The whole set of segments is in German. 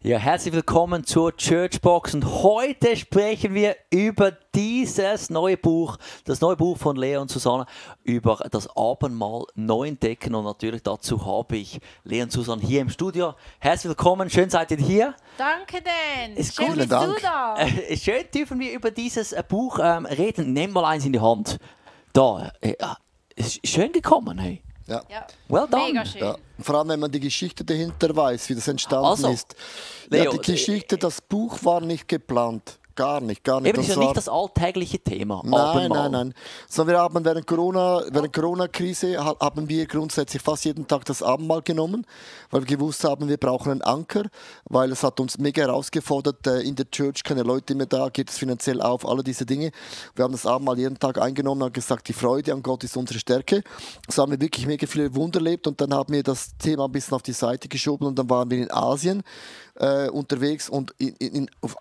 Ja, herzlich willkommen zur Churchbox und heute sprechen wir über dieses neue Buch, das neue Buch von Lea und Susanne, über das Abendmahl neu entdecken, und natürlich dazu habe ich Lea und Susanne hier im Studio. Herzlich willkommen, schön seid ihr hier. Danke, Dan. Ist Schön gut. bist du da. Schön dürfen wir über dieses Buch reden. Nimm mal eins in die Hand. Da, ist schön gekommen, hey. Ja. Ja, Well done. mega schön. Ja. Vor allem, wenn man die Geschichte dahinter weiß, wie das entstanden Also, ist. Leo, Ja, die Geschichte, das Buch war nicht geplant. Gar nicht. Eben, das ist ja nicht das alltägliche Thema. Nein. So, wir haben während Corona-Krise haben wir grundsätzlich fast jeden Tag das Abendmahl genommen, weil wir gewusst haben, wir brauchen einen Anker, weil es hat uns mega herausgefordert, in der Church keine Leute mehr da, geht es finanziell auf, alle diese Dinge. Wir haben das Abendmahl jeden Tag eingenommen und gesagt, die Freude an Gott ist unsere Stärke. So haben wir wirklich mega viele Wunder erlebt, und dann haben wir das Thema ein bisschen auf die Seite geschoben, und dann waren wir in Asien unterwegs, und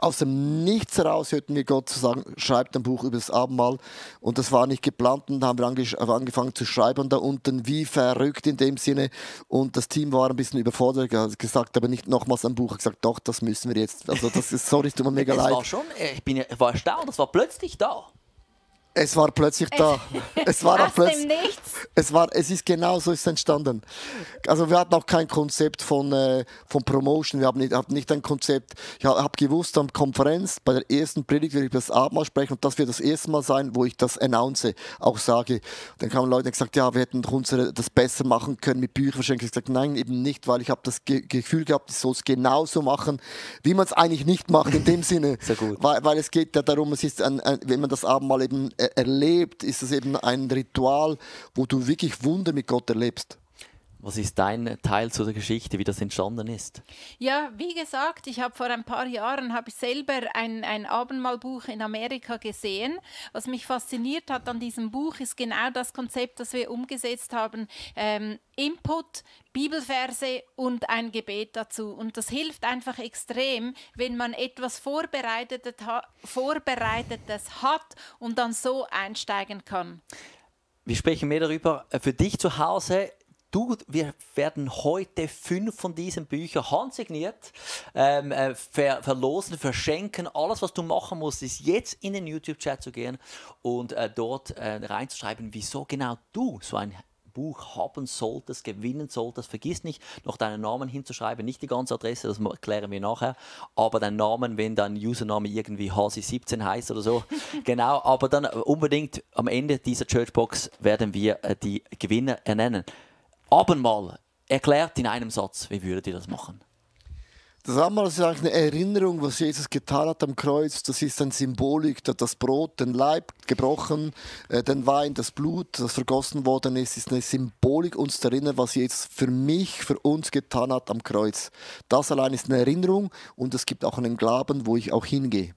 aus dem Nichts heraus hörten wir Gott zu sagen, schreibt ein Buch über das Abendmahl, und das war nicht geplant, und dann haben wir angefangen zu schreiben da unten, wie verrückt in dem Sinne, und das Team war ein bisschen überfordert, hat gesagt, aber nicht nochmals ein Buch, hat gesagt, doch, das müssen wir jetzt, also das ist, sorry, es tut mir mega leid. War schon, ich war erstaunt, das war plötzlich da. Es war plötzlich da. Es war auch Aus dem plötzlich. Nichts. Es ist genau so ist entstanden. Also wir hatten auch kein Konzept von Promotion. Wir haben nicht ein Konzept. Ich habe gewusst, am Konferenz bei der ersten Predigt werde ich über das Abendmahl sprechen, und das wird das erste Mal sein, wo ich das announce, auch sage. Dann kamen Leute und gesagt, ja, wir hätten das besser machen können mit Büchern verschenken. Ich habe gesagt, nein, eben nicht, weil ich habe das Gefühl gehabt, ich soll es genauso machen, wie man es eigentlich nicht macht in dem Sinne. Sehr gut. Weil es geht ja darum, es ist wenn man das Abendmahl eben erlebt, ist es eben ein Ritual, wo du wirklich Wunder mit Gott erlebst. Was ist dein Teil zu der Geschichte, wie das entstanden ist? Ja, wie gesagt, ich habe vor ein paar Jahren habe ich selber ein Abendmahlbuch in Amerika gesehen. Was mich fasziniert hat an diesem Buch ist genau das Konzept, das wir umgesetzt haben. Input, Bibelverse und ein Gebet dazu. Und das hilft einfach extrem, wenn man etwas Vorbereitetes hat und dann so einsteigen kann. Wir sprechen mehr darüber für dich zu Hause. Wir werden heute 5 von diesen Büchern handsigniert verlosen, verschenken. Alles, was du machen musst, ist jetzt in den YouTube-Chat zu gehen und dort reinzuschreiben, wieso genau du so ein Buch haben solltest, gewinnen solltest. Vergiss nicht, noch deinen Namen hinzuschreiben, nicht die ganze Adresse, das klären wir nachher, aber deinen Namen, wenn dein Username irgendwie Hasi17 heißt oder so. Genau, aber dann unbedingt am Ende dieser Churchbox werden wir die Gewinner ernennen. Abendmahl, erklärt in einem Satz, wie würdet ihr das machen? Das Abendmahl ist eigentlich eine Erinnerung, was Jesus getan hat am Kreuz. Das ist eine Symbolik, das Brot, den Leib gebrochen, den Wein, das Blut, das vergossen worden ist eine Symbolik, uns zu erinnern, was Jesus für mich, für uns getan hat am Kreuz. Das allein ist eine Erinnerung, und es gibt auch einen Glauben, wo ich auch hingehe.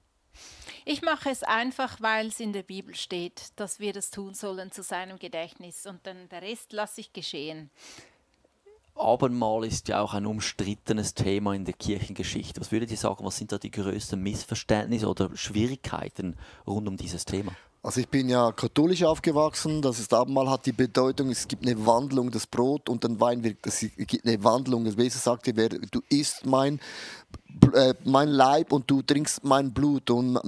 Ich mache es einfach, weil es in der Bibel steht, dass wir das tun sollen zu seinem Gedächtnis, und dann der Rest lasse ich geschehen. Abendmahl ist ja auch ein umstrittenes Thema in der Kirchengeschichte. Was würdet ihr sagen, was sind da die größten Missverständnisse oder Schwierigkeiten rund um dieses Thema? Also ich bin ja katholisch aufgewachsen, das Abendmahl hat die Bedeutung, es gibt eine Wandlung, das Brot und den Wein, es gibt eine Wandlung. Jesus sagte, du isst mein Leib und du trinkst mein Blut. Und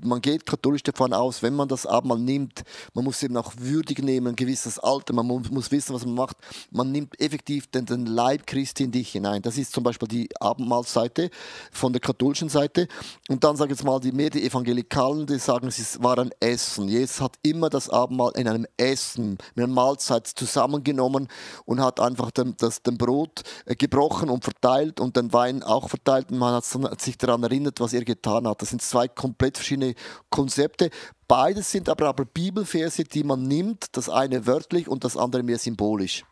man geht katholisch davon aus, wenn man das Abendmahl nimmt, man muss eben auch würdig nehmen, ein gewisses Alter, man muss wissen, was man macht. Man nimmt effektiv den Leib Christi in dich hinein. Das ist zum Beispiel die Abendmahlseite von der katholischen Seite. Und dann sagen jetzt mal die Evangelikalen, die sagen, es war ein Essen. Jesus hat immer das Abendmahl in einem Essen, mit einer Mahlzeit zusammengenommen und hat einfach den Brot gebrochen und verteilt und den Wein auch verteilt. Und man hat sich daran erinnert, was er getan hat. Das sind zwei komplett verschiedene Konzepte. Beides sind aber Bibelverse, die man nimmt, das eine wörtlich und das andere mehr symbolisch.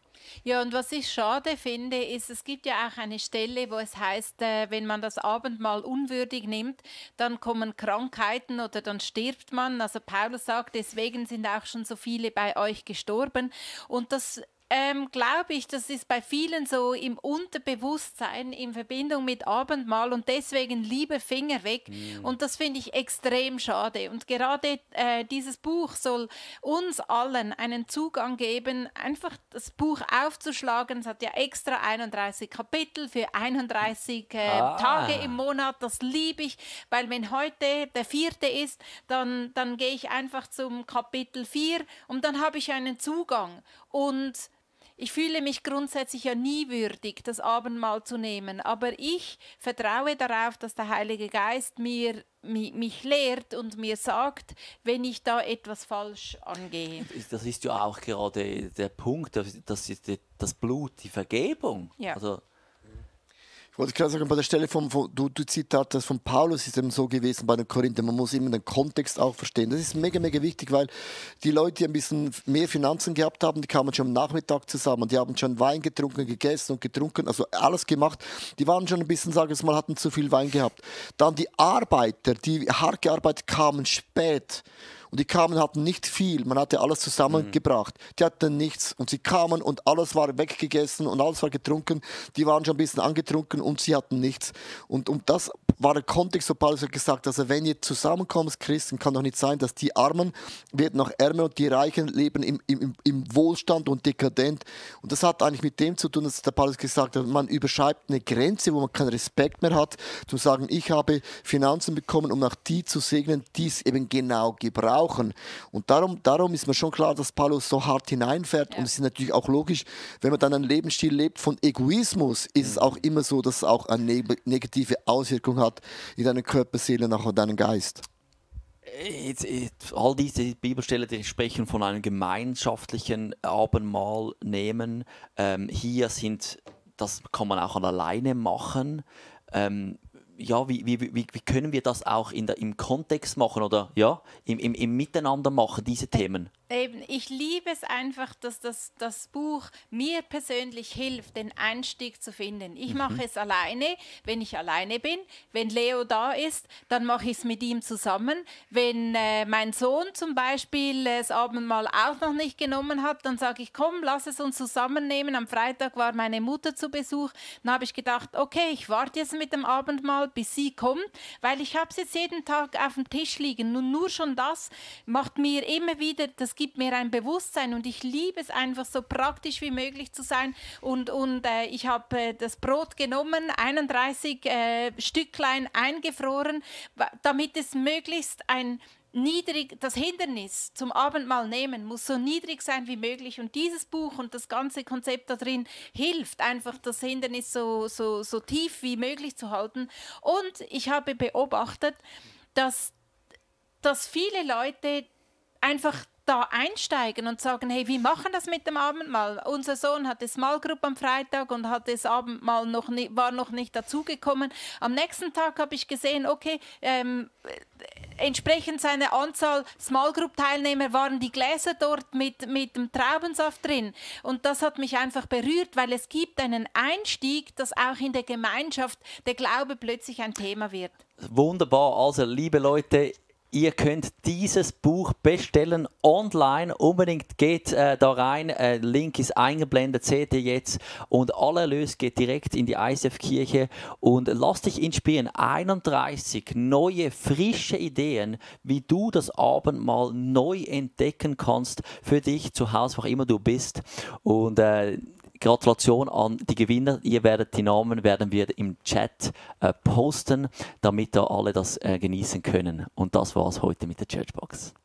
Ja, und was ich schade finde, ist, es gibt ja auch eine Stelle, wo es heißt, wenn man das Abendmahl unwürdig nimmt, dann kommen Krankheiten oder dann stirbt man. Also Paulus sagt, deswegen sind auch schon so viele bei euch gestorben. Und das glaube ich, das ist bei vielen so im Unterbewusstsein in Verbindung mit Abendmahl und deswegen lieber Finger weg. Und das finde ich extrem schade. Und gerade dieses Buch soll uns allen einen Zugang geben, einfach das Buch aufzuschlagen. Es hat ja extra 31 Kapitel für 31 Tage im Monat. Das liebe ich, weil wenn heute der 4. ist, dann gehe ich einfach zum Kapitel 4 und dann habe ich einen Zugang. Und ich fühle mich grundsätzlich ja nie würdig, das Abendmahl zu nehmen, aber ich vertraue darauf, dass der Heilige Geist mich lehrt und mir sagt, wenn ich da etwas falsch angehe. Das ist ja auch gerade der Punkt, das ist das Blut, die Vergebung. Ja. Also, Ich wollte gerade sagen, bei der Stelle du Zitat das von Paulus ist eben so gewesen bei den Korinthern. Man muss immer den Kontext auch verstehen. Das ist mega, mega wichtig, weil die Leute, die ein bisschen mehr Finanzen gehabt haben, die kamen schon am Nachmittag zusammen. Die haben schon Wein getrunken, gegessen und getrunken, also alles gemacht. Die waren schon ein bisschen, sagen wir mal, hatten zu viel Wein gehabt. Dann die Arbeiter, die hart gearbeitet kamen spät. Und die kamen, hatten nicht viel. Man hatte alles zusammengebracht. Die hatten nichts. Und sie kamen und alles war weggegessen und alles war getrunken. Die waren schon ein bisschen angetrunken und sie hatten nichts. Und das war der Kontext, wo Paulus hat gesagt, also wenn ihr zusammenkommt, Christen, kann doch nicht sein, dass die Armen werden noch ärmer und die Reichen leben im Wohlstand und dekadent. Und das hat eigentlich mit dem zu tun, dass der Paulus gesagt hat, man überschreitet eine Grenze, wo man keinen Respekt mehr hat, zu sagen, ich habe Finanzen bekommen, um auch die zu segnen, die es eben genau gebrauchen. Und darum ist mir schon klar, dass Paulus so hart hineinfährt. Ja. Und es ist natürlich auch logisch, wenn man dann einen Lebensstil lebt von Egoismus, ist es auch immer so, dass es auch eine negative Auswirkung hat in deiner Körper, Seele und auch deinen Geist. All diese Bibelstellen, die sprechen von einem gemeinschaftlichen Abendmahl nehmen. Hier das kann man auch alleine machen. Ja, wie können wir das auch im Kontext machen oder ja, im Miteinander machen, diese Themen? Eben, ich liebe es einfach, dass das Buch mir persönlich hilft, den Einstieg zu finden. Ich mache es alleine, wenn ich alleine bin. Wenn Leo da ist, dann mache ich es mit ihm zusammen. Wenn mein Sohn zum Beispiel das Abendmahl auch noch nicht genommen hat, dann sage ich, komm, lass es uns zusammennehmen. Am Freitag war meine Mutter zu Besuch. Dann habe ich gedacht, okay, ich warte jetzt mit dem Abendmahl, bis sie kommt, weil ich habe es jetzt jeden Tag auf dem Tisch liegen. Und nur schon das macht mir immer wieder, das gibt mir ein Bewusstsein und ich liebe es einfach so praktisch wie möglich zu sein und ich habe das Brot genommen, 31 Stücklein eingefroren, damit es möglichst das Hindernis zum Abendmahl nehmen muss so niedrig sein wie möglich und dieses Buch und das ganze Konzept da drin hilft einfach, das Hindernis so tief wie möglich zu halten. Und ich habe beobachtet, dass viele Leute einfach da einsteigen und sagen, hey, wir machen das mit dem Abendmahl. Unser Sohn hatte Small Group am Freitag und hat das Abendmahl war noch nicht dazugekommen. Am nächsten Tag habe ich gesehen, okay, entsprechend seiner Anzahl Small Group Teilnehmer waren die Gläser dort mit dem Traubensaft drin. Und das hat mich einfach berührt, weil es gibt einen Einstieg, dass auch in der Gemeinschaft der Glaube plötzlich ein Thema wird. Wunderbar, also liebe Leute, ihr könnt dieses Buch bestellen online. Unbedingt geht da rein. Link ist eingeblendet, seht ihr jetzt. Und aller Erlös geht direkt in die ICF-Kirche. Und lass dich inspirieren. 31 neue, frische Ideen, wie du das Abendmahl neu entdecken kannst für dich zu Hause, wo auch immer du bist. Und Gratulation an die Gewinner. Ihr werdet die Namen werden wir im Chat posten, damit da alle das genießen können. Und das war's heute mit der Churchbox.